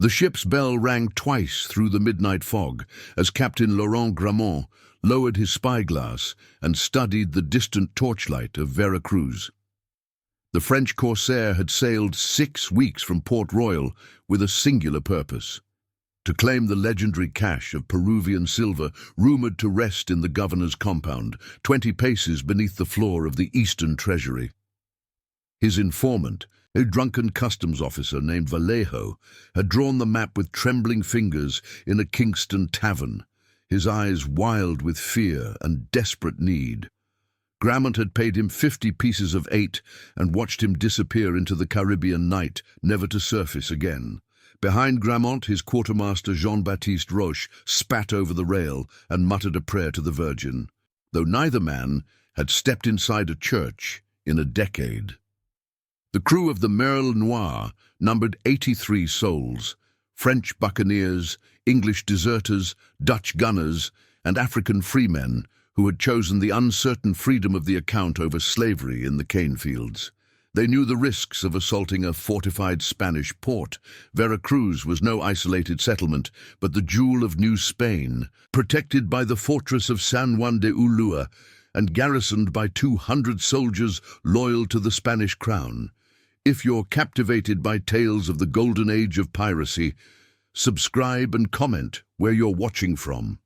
The ship's bell rang twice through the midnight fog as Captain Laurent Gramont lowered his spyglass and studied the distant torchlight of Veracruz. The French corsair had sailed 6 weeks from Port Royal with a singular purpose: to claim the legendary cache of Peruvian silver rumored to rest in the governor's compound, 20 paces beneath the floor of the Eastern Treasury. His informant, a drunken customs officer named Vallejo, had drawn the map with trembling fingers in a Kingston tavern, his eyes wild with fear and desperate need. Gramont had paid him 50 pieces of 8 and watched him disappear into the Caribbean night, never to surface again. Behind Gramont, his quartermaster Jean-Baptiste Roche spat over the rail and muttered a prayer to the Virgin, though neither man had stepped inside a church in a decade. The crew of the Merle Noir numbered 83 souls: French buccaneers, English deserters, Dutch gunners, and African freemen who had chosen the uncertain freedom of the account over slavery in the cane fields. They knew the risks of assaulting a fortified Spanish port. Veracruz was no isolated settlement, but the jewel of New Spain, protected by the fortress of San Juan de Ulua and garrisoned by 200 soldiers loyal to the Spanish crown. If you're captivated by tales of the golden age of piracy, subscribe and comment where you're watching from.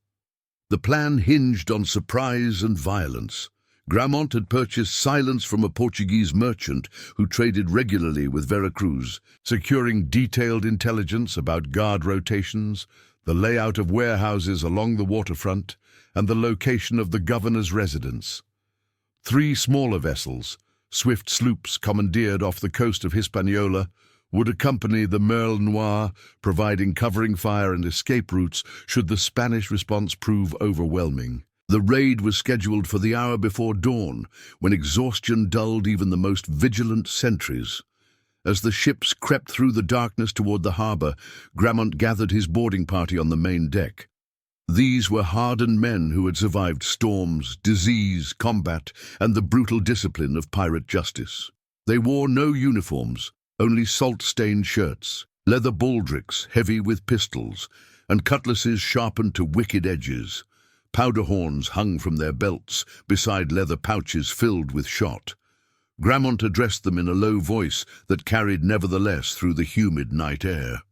The plan hinged on surprise and violence. Gramont had purchased silence from a Portuguese merchant who traded regularly with Veracruz, securing detailed intelligence about guard rotations, the layout of warehouses along the waterfront, and the location of the governor's residence. 3 smaller vessels, swift sloops commandeered off the coast of Hispaniola, would accompany the Merle Noir, providing covering fire and escape routes should the Spanish response prove overwhelming. The raid was scheduled for the hour before dawn, when exhaustion dulled even the most vigilant sentries. As the ships crept through the darkness toward the harbor, Gramont gathered his boarding party on the main deck. These were hardened men who had survived storms, disease, combat, and the brutal discipline of pirate justice. They wore no uniforms, only salt-stained shirts, leather baldricks heavy with pistols, and cutlasses sharpened to wicked edges. Powder horns hung from their belts, beside leather pouches filled with shot. Gramont addressed them in a low voice that carried nevertheless through the humid night air.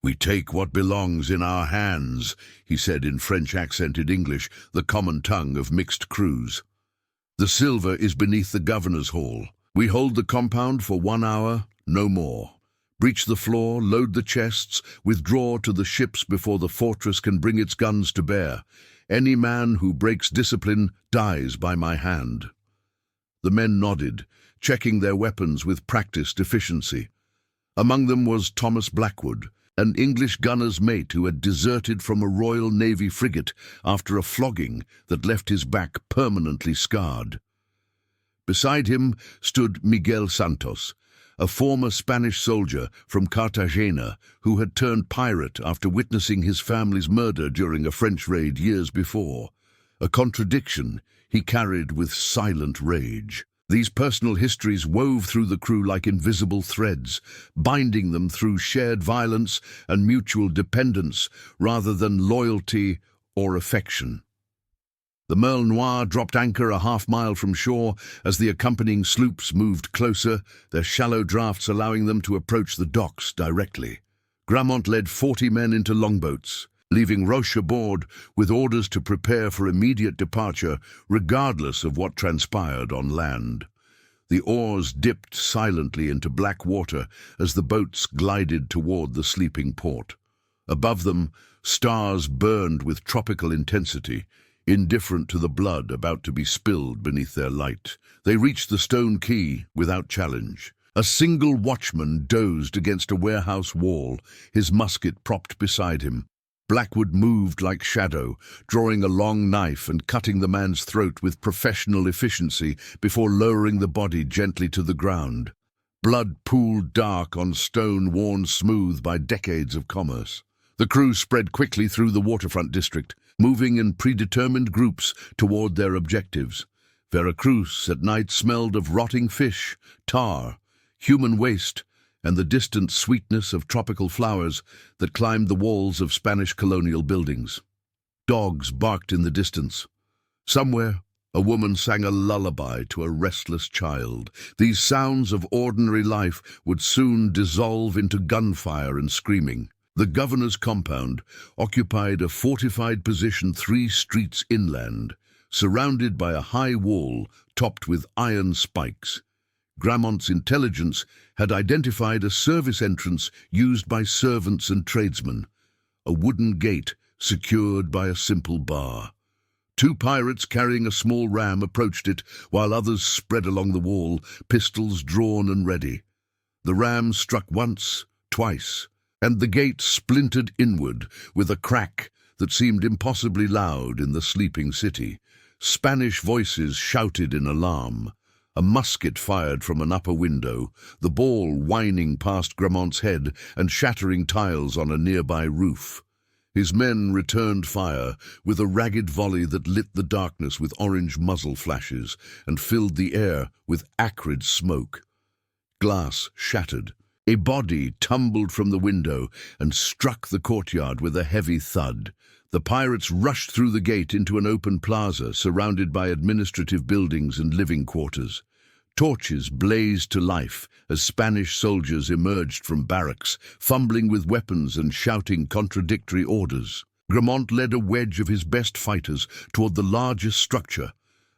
"We take what belongs in our hands," he said in French-accented English, the common tongue of mixed crews. "The silver is beneath the governor's hall. We hold the compound for 1 hour, no more. Breach the floor, load the chests, withdraw to the ships before the fortress can bring its guns to bear. Any man who breaks discipline dies by my hand." The men nodded, checking their weapons with practiced efficiency. Among them was Thomas Blackwood, an English gunner's mate who had deserted from a Royal Navy frigate after a flogging that left his back permanently scarred. Beside him stood Miguel Santos, a former Spanish soldier from Cartagena who had turned pirate after witnessing his family's murder during a French raid years before, a contradiction he carried with silent rage. These personal histories wove through the crew like invisible threads, binding them through shared violence and mutual dependence rather than loyalty or affection. The Merle Noir dropped anchor a half-mile from shore as the accompanying sloops moved closer, their shallow drafts allowing them to approach the docks directly. Gramont led 40 men into longboats, leaving Roche aboard with orders to prepare for immediate departure regardless of what transpired on land. The oars dipped silently into black water as the boats glided toward the sleeping port. Above them, stars burned with tropical intensity, indifferent to the blood about to be spilled beneath their light. They reached the stone quay without challenge. A single watchman dozed against a warehouse wall, his musket propped beside him. Blackwood moved like shadow, drawing a long knife and cutting the man's throat with professional efficiency before lowering the body gently to the ground. Blood pooled dark on stone worn smooth by decades of commerce. The crew spread quickly through the waterfront district, moving in predetermined groups toward their objectives. Veracruz at night smelled of rotting fish, tar, human waste, and the distant sweetness of tropical flowers that climbed the walls of Spanish colonial buildings. Dogs barked in the distance. Somewhere, a woman sang a lullaby to a restless child. These sounds of ordinary life would soon dissolve into gunfire and screaming. The governor's compound occupied a fortified position 3 streets inland, surrounded by a high wall topped with iron spikes. Gramont's intelligence had identified a service entrance used by servants and tradesmen, a wooden gate secured by a simple bar. 2 pirates carrying a small ram approached it, while others spread along the wall, pistols drawn and ready. The ram struck once, twice, and the gate splintered inward with a crack that seemed impossibly loud in the sleeping city. Spanish voices shouted in alarm. A musket fired from an upper window, the ball whining past Gramont's head and shattering tiles on a nearby roof. His men returned fire with a ragged volley that lit the darkness with orange muzzle flashes and filled the air with acrid smoke. Glass shattered. A body tumbled from the window and struck the courtyard with a heavy thud. The pirates rushed through the gate into an open plaza surrounded by administrative buildings and living quarters. Torches blazed to life as Spanish soldiers emerged from barracks, fumbling with weapons and shouting contradictory orders. Gramont led a wedge of his best fighters toward the largest structure,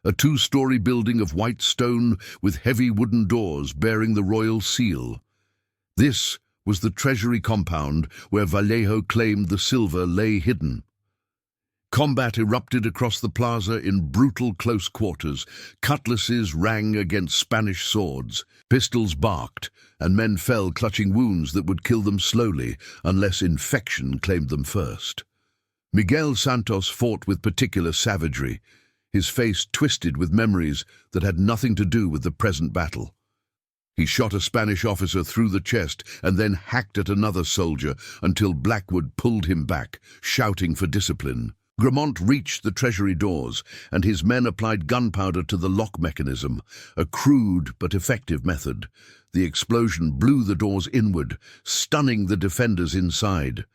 a 2-story building of white stone with heavy wooden doors bearing the royal seal. This was the treasury compound where Vallejo claimed the silver lay hidden. Combat erupted across the plaza in brutal close quarters. Cutlasses rang against Spanish swords. Pistols barked, and men fell clutching wounds that would kill them slowly unless infection claimed them first. Miguel Santos fought with particular savagery, his face twisted with memories that had nothing to do with the present battle. He shot a Spanish officer through the chest and then hacked at another soldier until Blackwood pulled him back, shouting for discipline. Gramont reached the treasury doors, and his men applied gunpowder to the lock mechanism, a crude but effective method. The explosion blew the doors inward, stunning the defenders inside.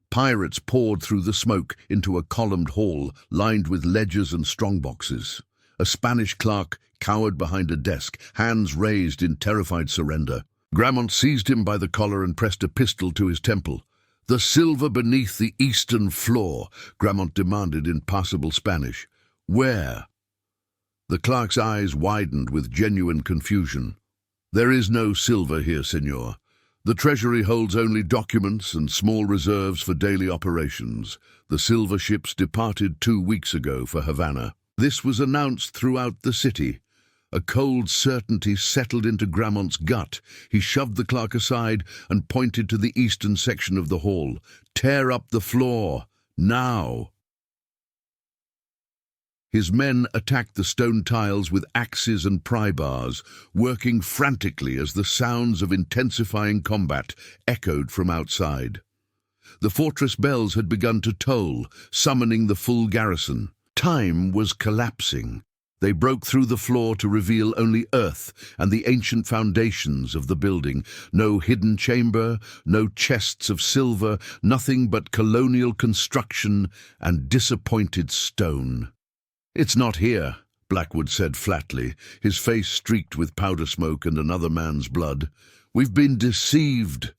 Pirates poured through the smoke into a columned hall lined with ledgers and strongboxes. A Spanish clerk cowered behind a desk, hands raised in terrified surrender. Gramont seized him by the collar and pressed a pistol to his temple. "The silver beneath the eastern floor," Gramont demanded in passable Spanish. "Where?" The clerk's eyes widened with genuine confusion. "There is no silver here, senor. The treasury holds only documents and small reserves for daily operations. The silver ships departed 2 weeks ago for Havana." This was announced throughout the city. A cold certainty settled into Gramont's gut. He shoved the clerk aside and pointed to the eastern section of the hall. "Tear up the floor, now!" His men attacked the stone tiles with axes and pry bars, working frantically as the sounds of intensifying combat echoed from outside. The fortress bells had begun to toll, summoning the full garrison. Time was collapsing. They broke through the floor to reveal only earth and the ancient foundations of the building. No hidden chamber, no chests of silver, nothing but colonial construction and disappointed stone. "It's not here," Blackwood said flatly, his face streaked with powder smoke and another man's blood. "We've been deceived."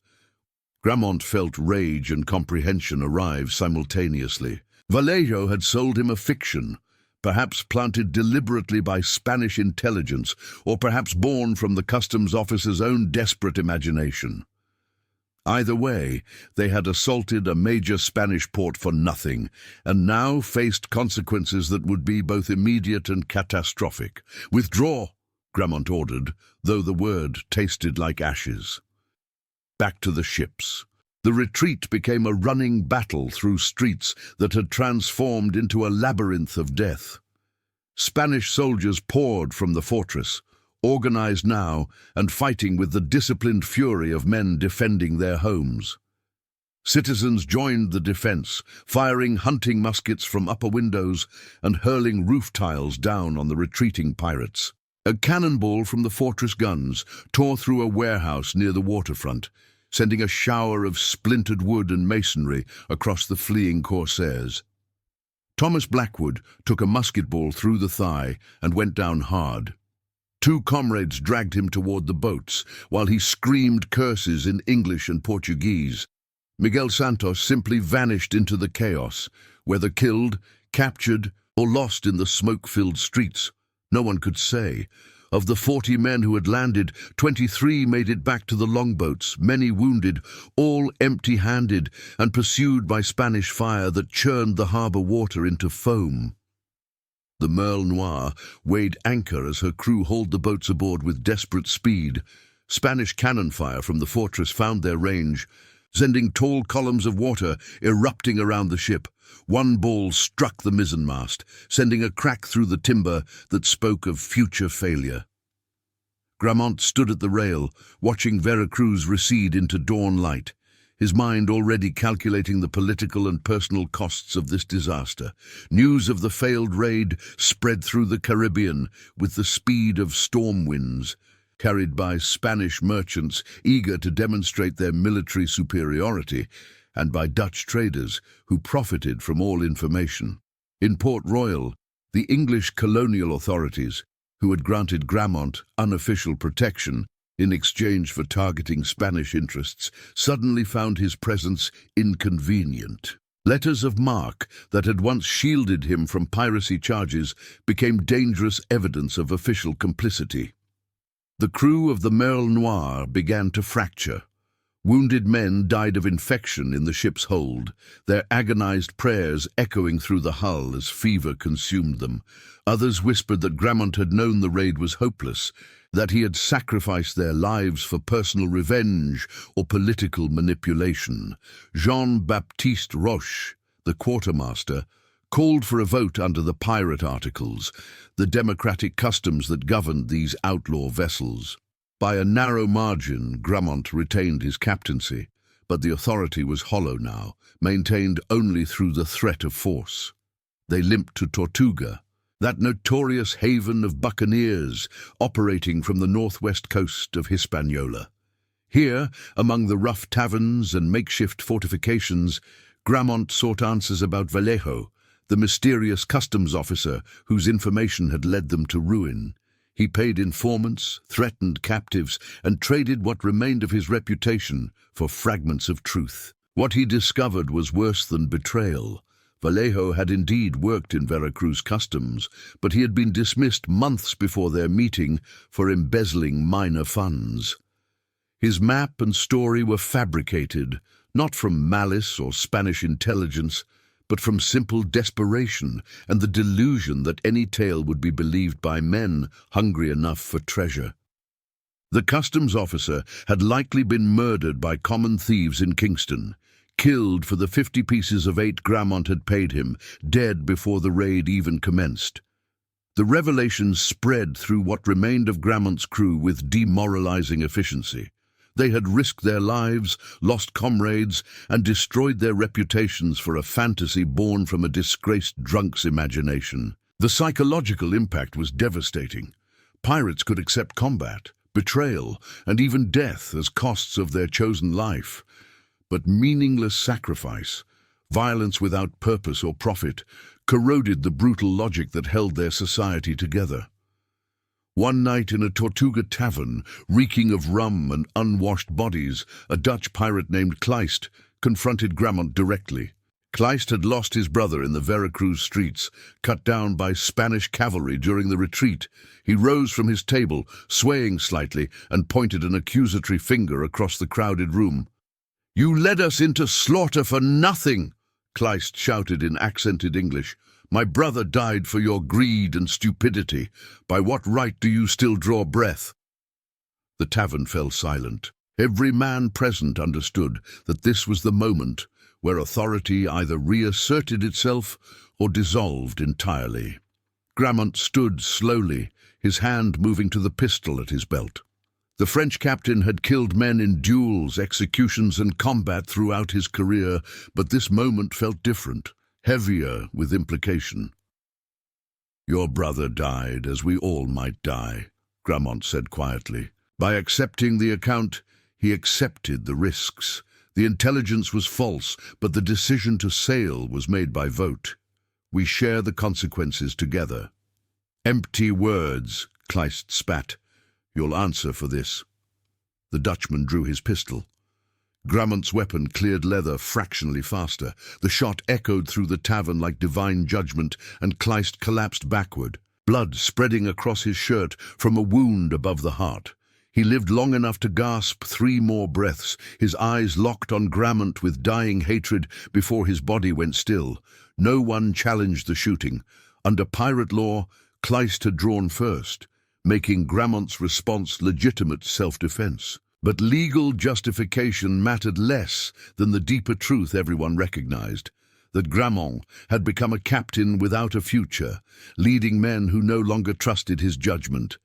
Gramont felt rage and comprehension arrive simultaneously. Vallejo had sold him a fiction, perhaps planted deliberately by Spanish intelligence, or perhaps born from the customs officer's own desperate imagination. Either way, they had assaulted a major Spanish port for nothing, and now faced consequences that would be both immediate and catastrophic. "Withdraw," Gramont ordered, though the word tasted like ashes. Back to the ships. The retreat became a running battle through streets that had transformed into a labyrinth of death. Spanish soldiers poured from the fortress, organized now and fighting with the disciplined fury of men defending their homes. Citizens joined the defense, firing hunting muskets from upper windows and hurling roof tiles down on the retreating pirates. A cannonball from the fortress guns tore through a warehouse near the waterfront, sending a shower of splintered wood and masonry across the fleeing corsairs. Thomas Blackwood took a musket ball through the thigh and went down hard. Two comrades dragged him toward the boats, while he screamed curses in English and Portuguese. Miguel Santos simply vanished into the chaos, whether killed, captured, or lost in the smoke-filled streets. No one could say. Of the 40 men who had landed, 23 made it back to the longboats, many wounded, all empty-handed and pursued by Spanish fire that churned the harbour water into foam. The Merle Noire weighed anchor as her crew hauled the boats aboard with desperate speed. Spanish cannon fire from the fortress found their range, sending tall columns of water erupting around the ship. One ball struck the mizzenmast, sending a crack through the timber that spoke of future failure. Grammont stood at the rail, watching Veracruz recede into dawn light, his mind already calculating the political and personal costs of this disaster. News of the failed raid spread through the Caribbean with the speed of storm winds, carried by Spanish merchants eager to demonstrate their military superiority, and by Dutch traders who profited from all information. In Port Royal, the English colonial authorities, who had granted Grammont unofficial protection in exchange for targeting Spanish interests, suddenly found his presence inconvenient. Letters of marque that had once shielded him from piracy charges became dangerous evidence of official complicity. The crew of the Merle Noire began to fracture. Wounded men died of infection in the ship's hold, their agonized prayers echoing through the hull as fever consumed them. Others whispered that Grammont had known the raid was hopeless, that he had sacrificed their lives for personal revenge or political manipulation. Jean-Baptiste Roche, the quartermaster, called for a vote under the Pirate Articles, the democratic customs that governed these outlaw vessels. By a narrow margin, Grammont retained his captaincy, but the authority was hollow now, maintained only through the threat of force. They limped to Tortuga, that notorious haven of buccaneers operating from the northwest coast of Hispaniola. Here, among the rough taverns and makeshift fortifications, Grammont sought answers about Vallejo, the mysterious customs officer whose information had led them to ruin. He paid informants, threatened captives, and traded what remained of his reputation for fragments of truth. What he discovered was worse than betrayal. Vallejo had indeed worked in Veracruz customs, but he had been dismissed months before their meeting for embezzling minor funds. His map and story were fabricated, not from malice or Spanish intelligence, but from simple desperation and the delusion that any tale would be believed by men hungry enough for treasure. The customs officer had likely been murdered by common thieves in Kingston, killed for the 50 pieces of 8 Grammont had paid him, dead before the raid even commenced. The revelations spread through what remained of Grammont's crew with demoralizing efficiency. They had risked their lives, lost comrades, and destroyed their reputations for a fantasy born from a disgraced drunk's imagination. The psychological impact was devastating. Pirates could accept combat, betrayal, and even death as costs of their chosen life. But meaningless sacrifice, violence without purpose or profit, corroded the brutal logic that held their society together. One night in a Tortuga tavern, reeking of rum and unwashed bodies, a Dutch pirate named Kleist confronted Grammont directly. Kleist had lost his brother in the Veracruz streets, cut down by Spanish cavalry during the retreat. He rose from his table, swaying slightly, and pointed an accusatory finger across the crowded room. "You led us into slaughter for nothing," Kleist shouted in accented English. "My brother died for your greed and stupidity. By what right do you still draw breath?" The tavern fell silent. Every man present understood that this was the moment where authority either reasserted itself or dissolved entirely. Grammont stood slowly, his hand moving to the pistol at his belt. The French captain had killed men in duels, executions, and combat throughout his career, but this moment felt different, heavier with implication. "Your brother died, as we all might die," Grammont said quietly. By accepting the account, he accepted the risks. The intelligence was false, but the decision to sail was made by vote. We share the consequences together. Empty words, Kleist spat. You'll answer for this. The Dutchman drew his pistol. Grammont's weapon cleared leather fractionally faster. The shot echoed through the tavern like divine judgment, and Kleist collapsed backward, blood spreading across his shirt from a wound above the heart. He lived long enough to gasp 3 more breaths, his eyes locked on Grammont with dying hatred before his body went still. No one challenged the shooting. Under pirate law, Kleist had drawn first, making Grammont's response legitimate self-defense. But legal justification mattered less than the deeper truth everyone recognized, that Grammont had become a captain without a future, leading men who no longer trusted his judgment.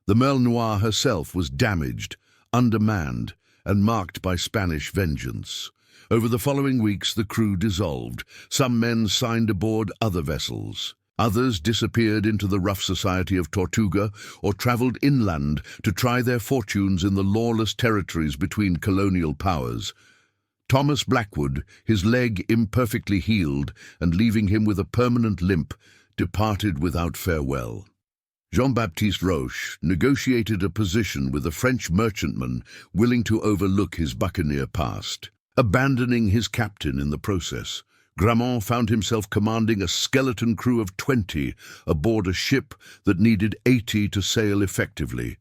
The Merle Noire herself was damaged, undermanned, and marked by Spanish vengeance. Over the following weeks, the crew dissolved. Some men signed aboard other vessels. Others disappeared into the rough society of Tortuga or traveled inland to try their fortunes in the lawless territories between colonial powers. Thomas Blackwood, his leg imperfectly healed and leaving him with a permanent limp, departed without farewell. Jean-Baptiste Roche negotiated a position with a French merchantman willing to overlook his buccaneer past, abandoning his captain in the process. Grammont found himself commanding a skeleton crew of 20 aboard a ship that needed 80 to sail effectively.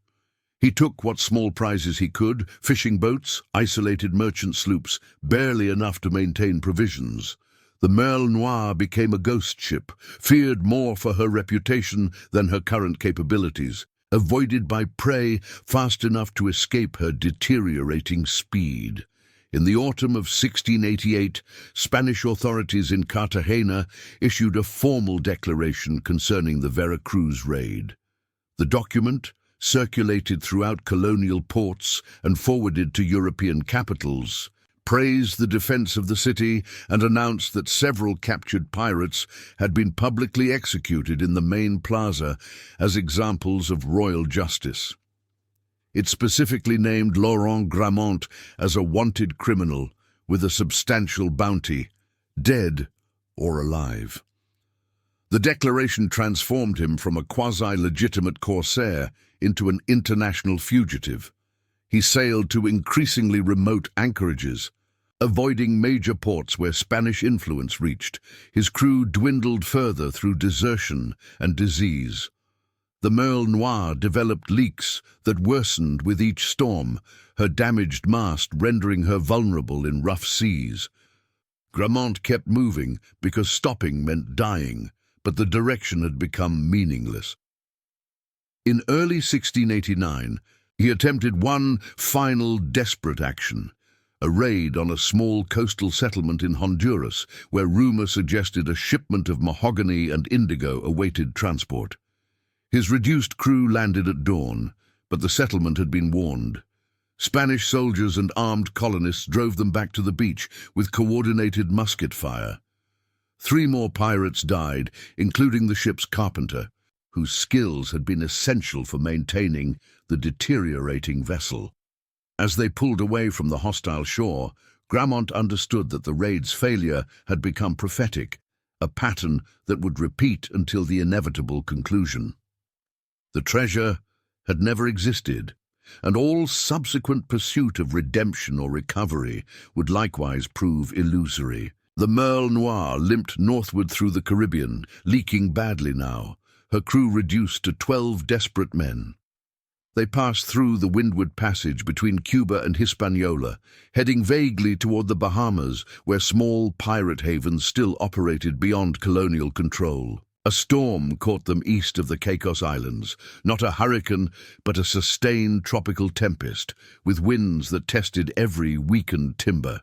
He took what small prizes he could, fishing boats, isolated merchant sloops, barely enough to maintain provisions. The Merle Noire became a ghost ship, feared more for her reputation than her current capabilities, avoided by prey fast enough to escape her deteriorating speed. In the autumn of 1688, Spanish authorities in Cartagena issued a formal declaration concerning the Veracruz raid. The document, circulated throughout colonial ports and forwarded to European capitals, praised the defense of the city and announced that several captured pirates had been publicly executed in the main plaza as examples of royal justice. It specifically named Laurent Grammont as a wanted criminal with a substantial bounty, dead or alive. The declaration transformed him from a quasi-legitimate corsair into an international fugitive. He sailed to increasingly remote anchorages, avoiding major ports where Spanish influence reached. His crew dwindled further through desertion and disease. The Merle Noire developed leaks that worsened with each storm, her damaged mast rendering her vulnerable in rough seas. Grammont kept moving because stopping meant dying, but the direction had become meaningless. In early 1689, he attempted one final desperate action, a raid on a small coastal settlement in Honduras, where rumor suggested a shipment of mahogany and indigo awaited transport. His reduced crew landed at dawn, but the settlement had been warned. Spanish soldiers and armed colonists drove them back to the beach with coordinated musket fire. 3 more pirates died, including the ship's carpenter, whose skills had been essential for maintaining the deteriorating vessel. As they pulled away from the hostile shore, Grammont understood that the raid's failure had become prophetic, a pattern that would repeat until the inevitable conclusion. The treasure had never existed, and all subsequent pursuit of redemption or recovery would likewise prove illusory. The Merle Noire limped northward through the Caribbean, leaking badly now, her crew reduced to 12 desperate men. They passed through the Windward Passage between Cuba and Hispaniola, heading vaguely toward the Bahamas, where small pirate havens still operated beyond colonial control. A storm caught them east of the Caicos Islands, not a hurricane, but a sustained tropical tempest, with winds that tested every weakened timber.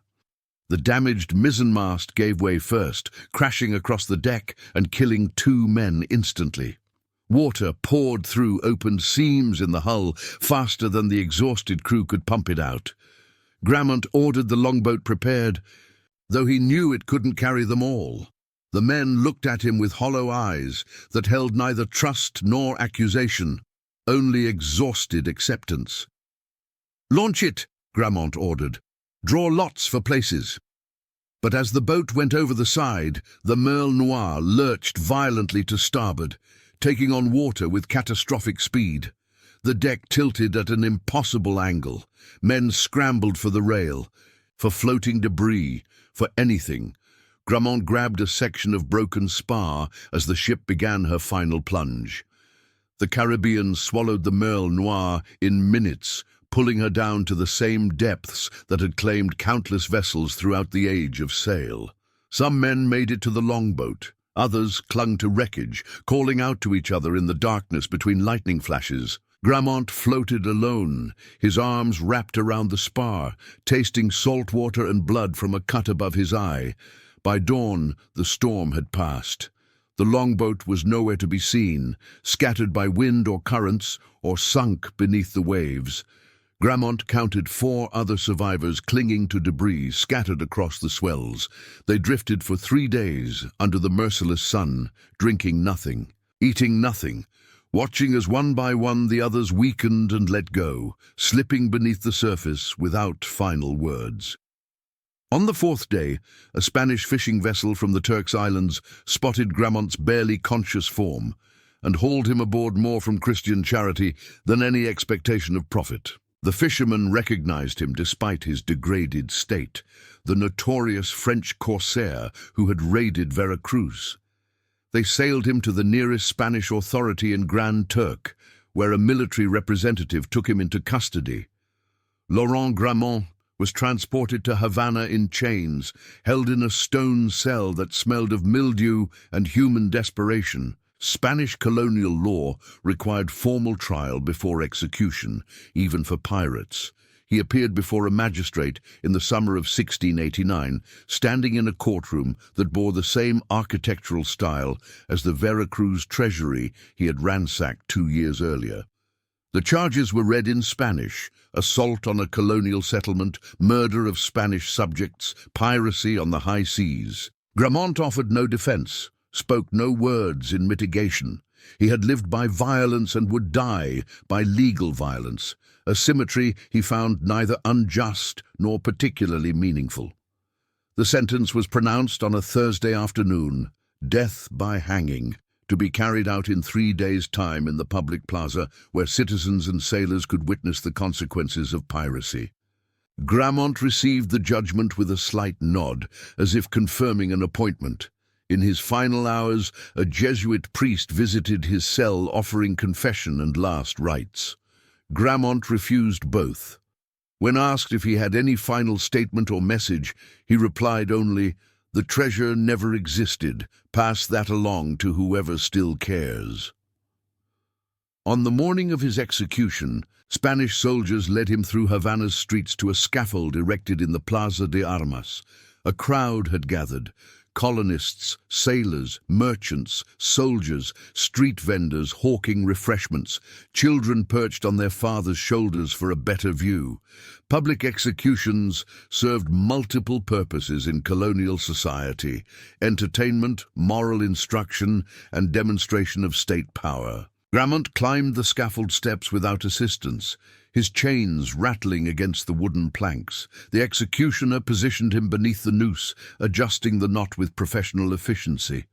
The damaged mizzenmast gave way first, crashing across the deck and killing 2 men instantly. Water poured through open seams in the hull faster than the exhausted crew could pump it out. Grammont ordered the longboat prepared, though he knew it couldn't carry them all. The men looked at him with hollow eyes that held neither trust nor accusation. only exhausted acceptance. "Launch it," Grammont ordered. "Draw lots for places." But as the boat went over the side, the Merle Noir lurched violently to starboard, taking on water with catastrophic speed. The deck tilted at an impossible angle. Men scrambled for the rail, for floating debris, for anything. Grammont grabbed a section of broken spar as the ship began her final plunge. The Caribbean swallowed the Merle Noir in minutes, pulling her down to the same depths that had claimed countless vessels throughout the age of sail. Some men made it to the longboat. Others clung to wreckage, calling out to each other in the darkness between lightning flashes. Grammont floated alone, his arms wrapped around the spar, tasting salt water and blood from a cut above his eye. By dawn, the storm had passed. The longboat was nowhere to be seen, scattered by wind or currents, or sunk beneath the waves. Grammont counted 4 other survivors clinging to debris scattered across the swells. They drifted for 3 days under the merciless sun, drinking nothing, eating nothing, watching as one by one the others weakened and let go, slipping beneath the surface without final words. On the 4th day, a Spanish fishing vessel from the Turks Islands spotted Grammont's barely conscious form and hauled him aboard more from Christian charity than any expectation of profit. The fisherman recognized him despite his degraded state, the notorious French corsair who had raided Veracruz. They sailed him to the nearest Spanish authority in Grand Turk, where a military representative took him into custody. Laurent Grammont was transported to Havana in chains, held in a stone cell that smelled of mildew and human desperation. Spanish colonial law required formal trial before execution, even for pirates. He appeared before a magistrate in the summer of 1689, standing in a courtroom that bore the same architectural style as the Veracruz treasury he had ransacked 2 years earlier. The charges were read in Spanish: assault on a colonial settlement, murder of Spanish subjects, piracy on the high seas. Grammont offered no defense, spoke no words in mitigation. He had lived by violence and would die by legal violence, a symmetry he found neither unjust nor particularly meaningful. The sentence was pronounced on a Thursday afternoon, death by hanging, to be carried out in 3 days' time in the public plaza where citizens and sailors could witness the consequences of piracy. Grammont received the judgment with a slight nod, as if confirming an appointment. In his final hours, a Jesuit priest visited his cell offering confession and last rites. Grammont refused both. When asked if he had any final statement or message, he replied only, "The treasure never existed. Pass that along to whoever still cares." On the morning of his execution, Spanish soldiers led him through Havana's streets to a scaffold erected in the Plaza de Armas. A crowd had gathered. Colonists, sailors, merchants, soldiers, street vendors hawking refreshments, children perched on their fathers' shoulders for a better view. Public executions served multiple purposes in colonial society: entertainment, moral instruction, and demonstration of state power. Grammont climbed the scaffold steps without assistance, his chains rattling against the wooden planks. The executioner positioned him beneath the noose, adjusting the knot with professional efficiency.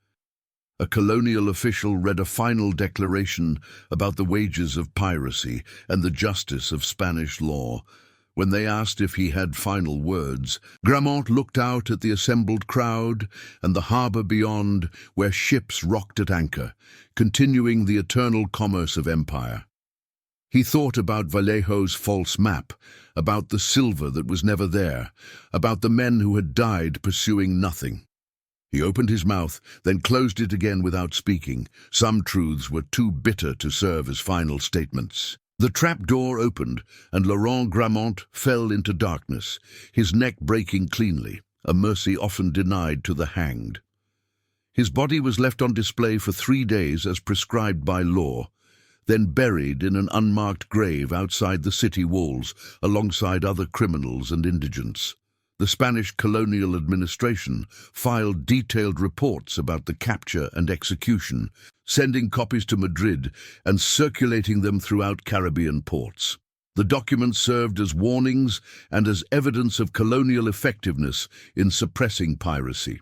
A colonial official read a final declaration about the wages of piracy and the justice of Spanish law. When they asked if he had final words, Grammont looked out at the assembled crowd and the harbor beyond, where ships rocked at anchor, continuing the eternal commerce of empire. He thought about Vallejo's false map, about the silver that was never there, about the men who had died pursuing nothing. He opened his mouth, then closed it again without speaking. Some truths were too bitter to serve as final statements. The trap door opened, and Laurent Grammont fell into darkness, his neck breaking cleanly, a mercy often denied to the hanged. His body was left on display for 3 days as prescribed by law, then buried in an unmarked grave outside the city walls alongside other criminals and indigents. the Spanish colonial administration filed detailed reports about the capture and execution, sending copies to Madrid and circulating them throughout Caribbean ports. The documents served as warnings and as evidence of colonial effectiveness in suppressing piracy.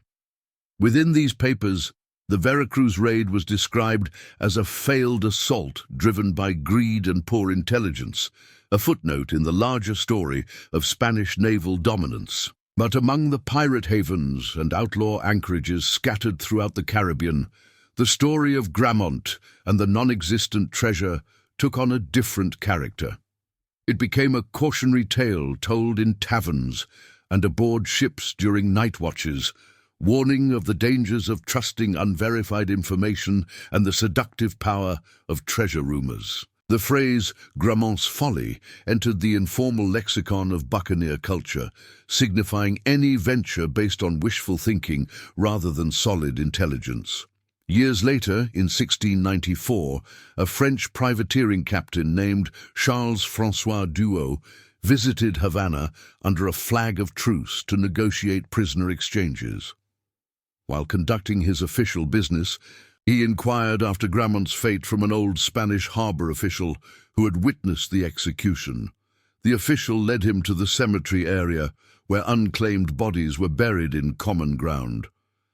Within these papers, the Veracruz raid was described as a failed assault driven by greed and poor intelligence, a footnote in the larger story of Spanish naval dominance. But among the pirate havens and outlaw anchorages scattered throughout the Caribbean, the story of Grammont and the non-existent treasure took on a different character. It became a cautionary tale told in taverns and aboard ships during night watches, warning of the dangers of trusting unverified information and the seductive power of treasure rumors. The phrase Grammont's folly entered the informal lexicon of buccaneer culture, signifying any venture based on wishful thinking rather than solid intelligence. Years later, in 1694, a French privateering captain named Charles-François Duau visited Havana under a flag of truce to negotiate prisoner exchanges. While conducting his official business, he inquired after Grammont's fate from an old Spanish harbor official who had witnessed the execution. The official led him to the cemetery area, where unclaimed bodies were buried in common ground.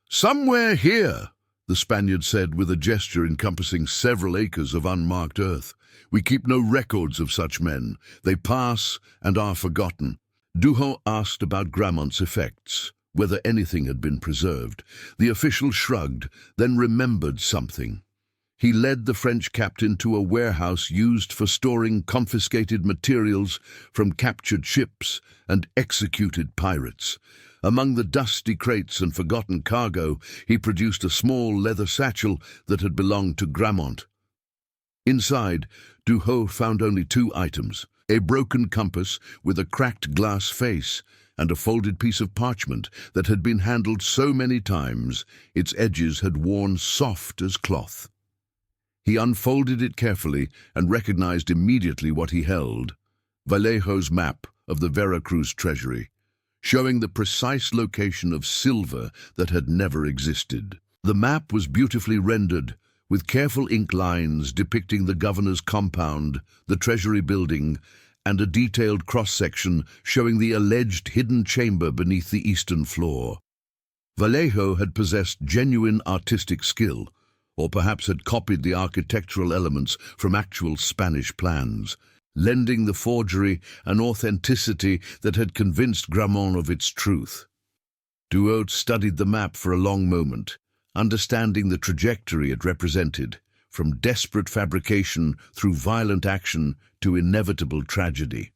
"Somewhere here," the Spaniard said with a gesture encompassing several acres of unmarked earth. "We keep no records of such men. They pass and are forgotten." Duhau asked about Grammont's effects, whether anything had been preserved. The official shrugged, then remembered something. He led the French captain to a warehouse used for storing confiscated materials from captured ships and executed pirates. Among the dusty crates and forgotten cargo, he produced a small leather satchel that had belonged to Grammont. Inside, Duhau found only 2 items: a broken compass with a cracked glass face and a folded piece of parchment that had been handled so many times its edges had worn soft as cloth. He unfolded it carefully and recognized immediately what he held: Vallejo's map of the Veracruz treasury, showing the precise location of silver that had never existed. The map was beautifully rendered, with careful ink lines depicting the governor's compound, the treasury building, and a detailed cross-section showing the alleged hidden chamber beneath the eastern floor. Vallejo had possessed genuine artistic skill, or perhaps had copied the architectural elements from actual Spanish plans, lending the forgery an authenticity that had convinced Grammont of its truth. Duau studied the map for a long moment, understanding the trajectory it represented, from desperate fabrication through violent action to inevitable tragedy.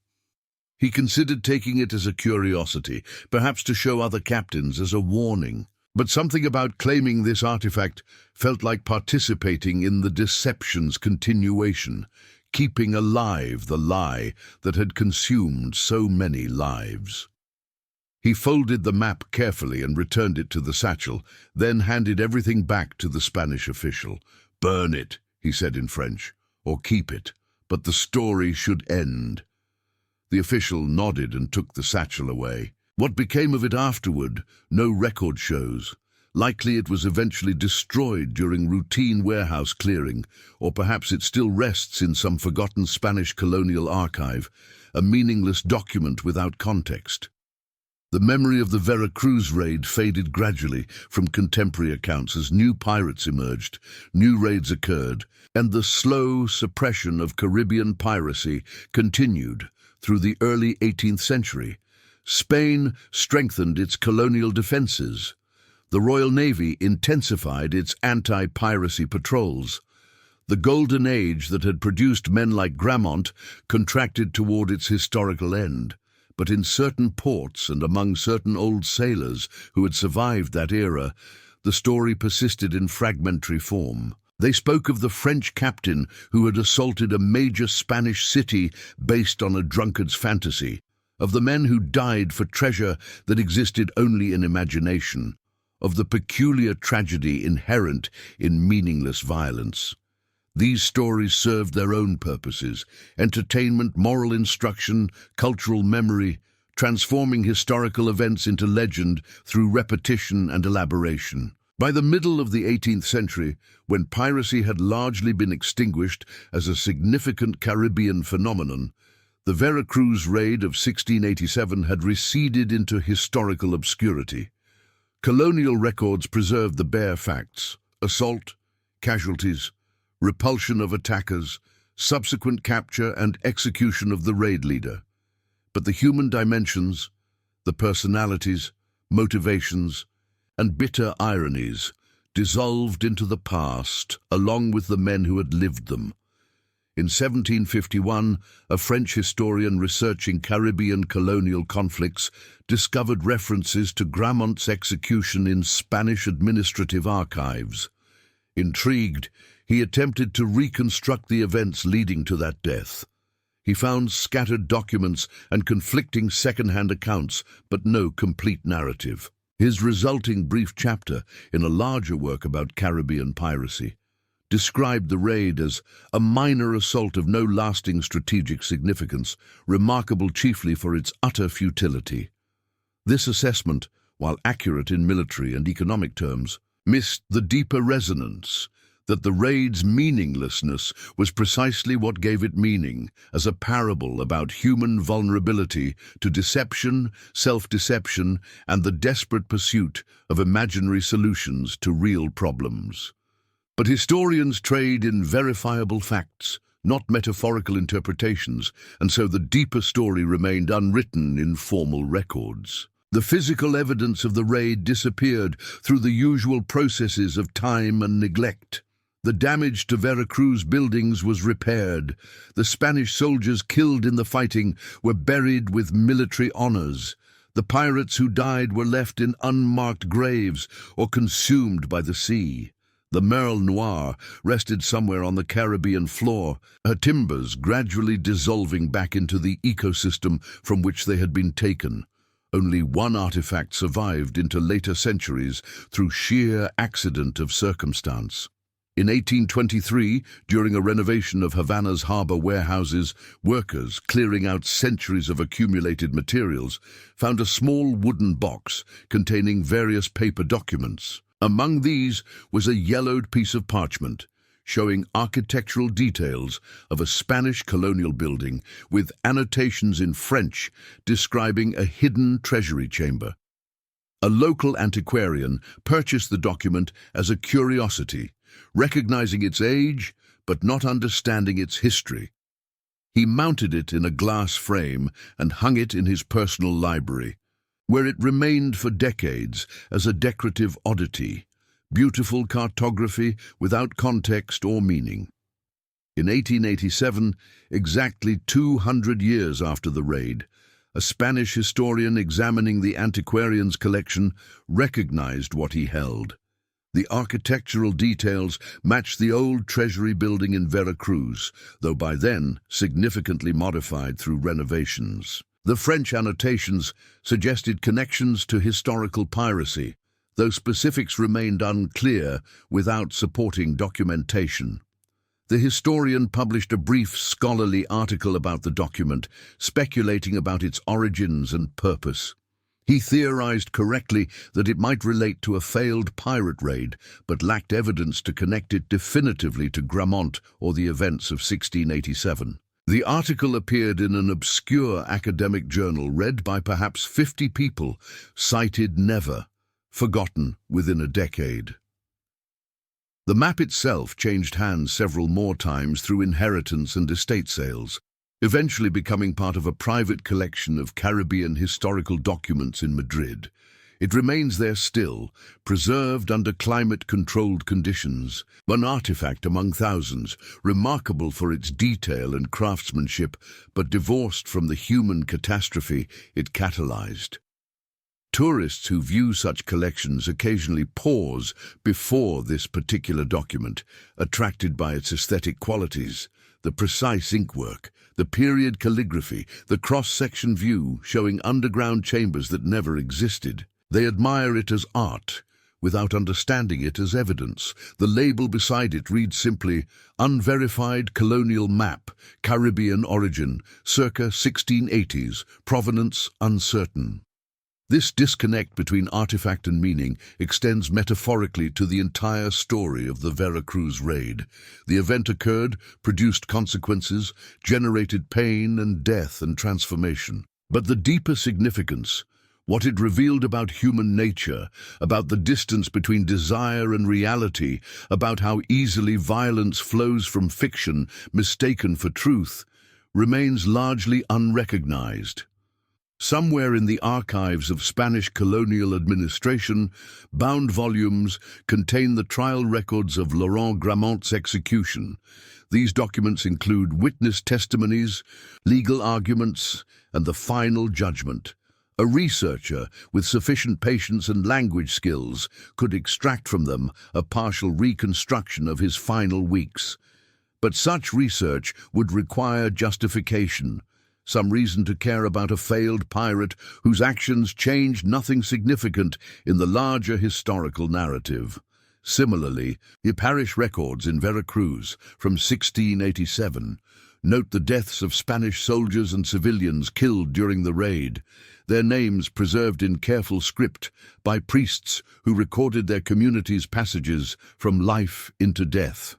He considered taking it as a curiosity, perhaps to show other captains as a warning. But something about claiming this artifact felt like participating in the deception's continuation, keeping alive the lie that had consumed so many lives. He folded the map carefully and returned it to the satchel, then handed everything back to the Spanish official. "Burn it," he said in French, "or keep it, but the story should end." The official nodded and took the satchel away. What became of it afterward, no record shows. Likely it was eventually destroyed during routine warehouse clearing, or perhaps it still rests in some forgotten Spanish colonial archive, a meaningless document without context. The memory of the Veracruz raid faded gradually from contemporary accounts as new pirates emerged, new raids occurred, and the slow suppression of Caribbean piracy continued through the early 18th century. Spain strengthened its colonial defenses. The Royal Navy intensified its anti-piracy patrols. The golden age that had produced men like Grammont contracted toward its historical end. But in certain ports and among certain old sailors who had survived that era, the story persisted in fragmentary form. They spoke of the French captain who had assaulted a major Spanish city based on a drunkard's fantasy, of the men who died for treasure that existed only in imagination, of the peculiar tragedy inherent in meaningless violence. These stories served their own purposes: entertainment, moral instruction, cultural memory, transforming historical events into legend through repetition and elaboration. By the middle of the 18th century, when piracy had largely been extinguished as a significant Caribbean phenomenon, the Veracruz raid of 1687 had receded into historical obscurity. Colonial records preserved the bare facts: assault, casualties, repulsion of attackers, subsequent capture and execution of the raid leader. But the human dimensions, the personalities, motivations, and bitter ironies dissolved into the past along with the men who had lived them. In 1751, a French historian researching Caribbean colonial conflicts discovered references to Gramont's execution in Spanish administrative archives. Intrigued, he attempted to reconstruct the events leading to that death. He found scattered documents and conflicting second-hand accounts, but no complete narrative. His resulting brief chapter in a larger work about Caribbean piracy described the raid as a minor assault of no lasting strategic significance, remarkable chiefly for its utter futility. This assessment, while accurate in military and economic terms, missed the deeper resonance that the raid's meaninglessness was precisely what gave it meaning, as a parable about human vulnerability to deception, self-deception, and the desperate pursuit of imaginary solutions to real problems. But historians trade in verifiable facts, not metaphorical interpretations, and so the deeper story remained unwritten in formal records. The physical evidence of the raid disappeared through the usual processes of time and neglect. The damage to Veracruz buildings was repaired. The Spanish soldiers killed in the fighting were buried with military honors. The pirates who died were left in unmarked graves or consumed by the sea. The Merle Noire rested somewhere on the Caribbean floor, her timbers gradually dissolving back into the ecosystem from which they had been taken. Only one artifact survived into later centuries through sheer accident of circumstance. In 1823, during a renovation of Havana's harbor warehouses, workers, clearing out centuries of accumulated materials, found a small wooden box containing various paper documents. Among these was a yellowed piece of parchment, showing architectural details of a Spanish colonial building with annotations in French describing a hidden treasury chamber. A local antiquarian purchased the document as a curiosity, recognizing its age but not understanding its history. He mounted it in a glass frame and hung it in his personal library, where it remained for decades as a decorative oddity, beautiful cartography without context or meaning. In 1887, exactly 200 years after the raid, a Spanish historian examining the antiquarian's collection recognized what he held. The architectural details matched the old treasury building in Veracruz, though by then significantly modified through renovations. The French annotations suggested connections to historical piracy, though specifics remained unclear without supporting documentation. The historian published a brief scholarly article about the document, speculating about its origins and purpose. He theorized correctly that it might relate to a failed pirate raid, but lacked evidence to connect it definitively to Gramont or the events of 1687. The article appeared in an obscure academic journal read by perhaps 50 people, cited never, forgotten within a decade. The map itself changed hands several more times through inheritance and estate sales, eventually becoming part of a private collection of Caribbean historical documents in Madrid. It remains there still, preserved under climate-controlled conditions, an artifact among thousands, remarkable for its detail and craftsmanship, but divorced from the human catastrophe it catalyzed. Tourists who view such collections occasionally pause before this particular document, attracted by its aesthetic qualities, the precise inkwork, the period calligraphy, the cross-section view showing underground chambers that never existed. They admire it as art, without understanding it as evidence. The label beside it reads simply, "Unverified colonial map, Caribbean origin, circa 1680s, provenance uncertain." This disconnect between artifact and meaning extends metaphorically to the entire story of the Veracruz raid. The event occurred, produced consequences, generated pain and death and transformation. But the deeper significance, what it revealed about human nature, about the distance between desire and reality, about how easily violence flows from fiction mistaken for truth, remains largely unrecognized. Somewhere in the archives of Spanish colonial administration, bound volumes contain the trial records of Laurent Gramont's execution. These documents include witness testimonies, legal arguments, and the final judgment. A researcher with sufficient patience and language skills could extract from them a partial reconstruction of his final weeks. But such research would require justification, some reason to care about a failed pirate whose actions changed nothing significant in the larger historical narrative. Similarly, the parish records in Veracruz from 1687 note the deaths of Spanish soldiers and civilians killed during the raid, their names preserved in careful script by priests who recorded their community's passages from life into death.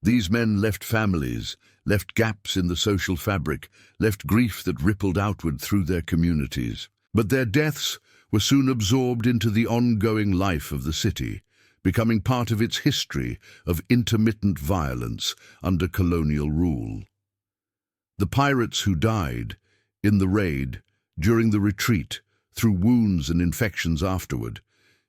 These men left families, left gaps in the social fabric, left grief that rippled outward through their communities. But their deaths were soon absorbed into the ongoing life of the city, becoming part of its history of intermittent violence under colonial rule. The pirates who died in the raid, during the retreat, through wounds and infections afterward,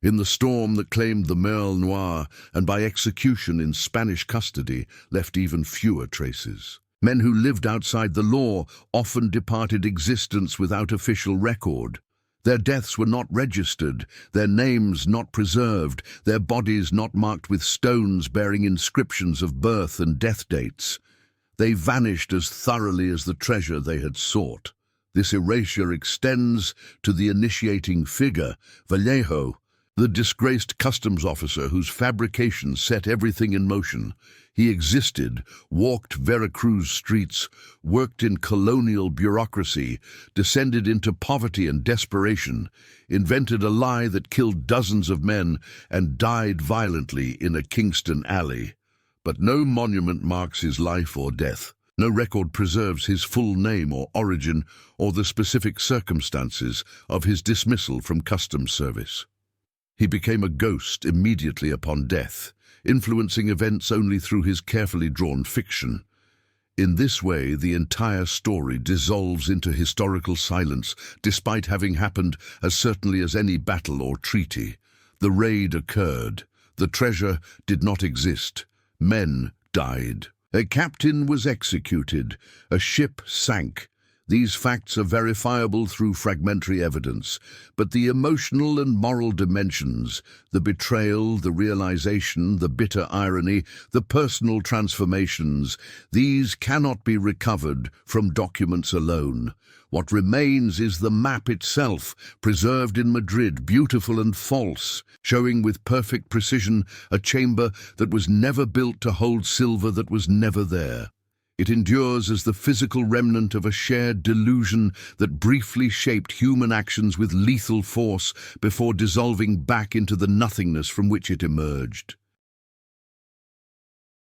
in the storm that claimed the Mer Noire, and by execution in Spanish custody, left even fewer traces. Men who lived outside the law often departed existence without official record. Their deaths were not registered, their names not preserved, their bodies not marked with stones bearing inscriptions of birth and death dates. They vanished as thoroughly as the treasure they had sought. This erasure extends to the initiating figure, Vallejo, the disgraced customs officer whose fabrication set everything in motion. He existed, walked Veracruz streets, worked in colonial bureaucracy, descended into poverty and desperation, invented a lie that killed dozens of men, and died violently in a Kingston alley. But no monument marks his life or death. No record preserves his full name or origin or the specific circumstances of his dismissal from customs service. He became a ghost immediately upon death, influencing events only through his carefully drawn fiction. In this way, the entire story dissolves into historical silence, despite having happened as certainly as any battle or treaty. The raid occurred. The treasure did not exist. Men died. A captain was executed. A ship sank. These facts are verifiable through fragmentary evidence, but the emotional and moral dimensions, the betrayal, the realization, the bitter irony, the personal transformations, these cannot be recovered from documents alone. What remains is the map itself, preserved in Madrid, beautiful and false, showing with perfect precision a chamber that was never built to hold silver that was never there. It endures as the physical remnant of a shared delusion that briefly shaped human actions with lethal force before dissolving back into the nothingness from which it emerged.